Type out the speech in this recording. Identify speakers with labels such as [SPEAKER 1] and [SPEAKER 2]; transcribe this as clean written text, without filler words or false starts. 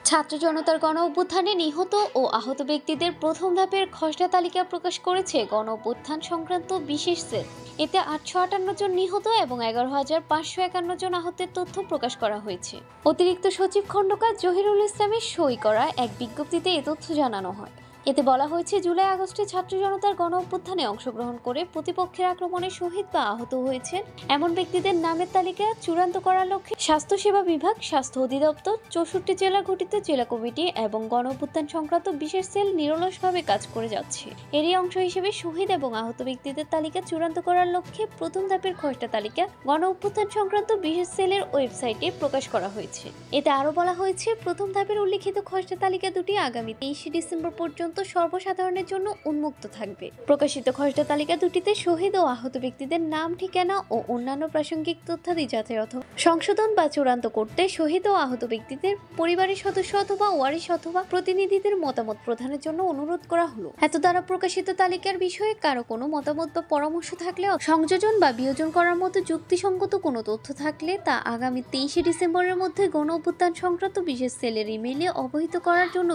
[SPEAKER 1] ছাত্র জনতার গণ অভ্যুত্থানে নিহত ও আহত ব্যক্তিদের প্রথম ধাপের খসড়া তালিকা প্রকাশ করেছে গণ অভ্যুত্থান সংক্রান্ত বিশেষ সেল। এতে 858 জন নিহত এবং 11,551 জন আহতের তথ্য প্রকাশ করা হয়েছে। অতিরিক্ত সচিব খণ্ডকার জহিরুল ইসলামের সই করা এক বিজ্ঞপ্তিতে এ তথ্য জানানো হয়। এতে বলা হয়েছে, জুলাই আগস্টে ছাত্র জনতার গণ অভ্যুত্থানে অংশগ্রহণ করে প্রতিপক্ষের আক্রমণে শহীদ বা আহত হয়েছেন এমন ব্যক্তিদের নামের তালিকা চূড়ান্ত করার লক্ষ্যে স্বাস্থ্যসেবা বিভাগ, স্বাস্থ্য অধিদপ্তর, 64 জেলা গঠিত জেলা কমিটি এবং গণ অভ্যুত্থান সংক্রান্ত বিশেষ সেল নিরলসভাবে কাজ করে যাচ্ছে। এরই অংশ হিসেবে শহীদ এবং আহত ব্যক্তিদের তালিকা চূড়ান্ত করার লক্ষ্যে প্রথম ধাপের খসড়া তালিকা গণ অভ্যুত্থান সংক্রান্ত বিশেষ সেলের ওয়েবসাইটে প্রকাশ করা হয়েছে। এতে আরও বলা হয়েছে, প্রথম ধাপের উল্লিখিত খসড়া তালিকা দুটি আগামী 23 ডিসেম্বর পর্যন্ত সর্বসাধারণের জন্য উন্মুক্ত থাকবে। প্রকাশিত খসড়া তালিকা দুটিতে শহীদ ও আহত ব্যক্তিদের নাম, ঠিকানা ও অন্যান্য প্রাসঙ্গিক তথ্যাদি যাচাই অথবা সংশোধন বা চূড়ান্ত করতে শহীদ ও আহত ব্যক্তিদের পরিবারের সদস্য অথবা ওয়ারিশ অথবা প্রতিনিধিদের মতামত প্রদানের জন্য অনুরোধ করা হলো। এত দ্বারা প্রকাশিত তালিকার বিষয়ে কারো কোনো মতামত বা পরামর্শ থাকলে, সংযোজন বা বিয়োজন করার মতো যুক্তিসঙ্গত কোনো তথ্য থাকলে তা আগামী 23 ডিসেম্বরের মধ্যে গণ অভ্যুত্থান সংক্রান্ত বিশেষ সেলের ইমেইলে অবহিত করার জন্য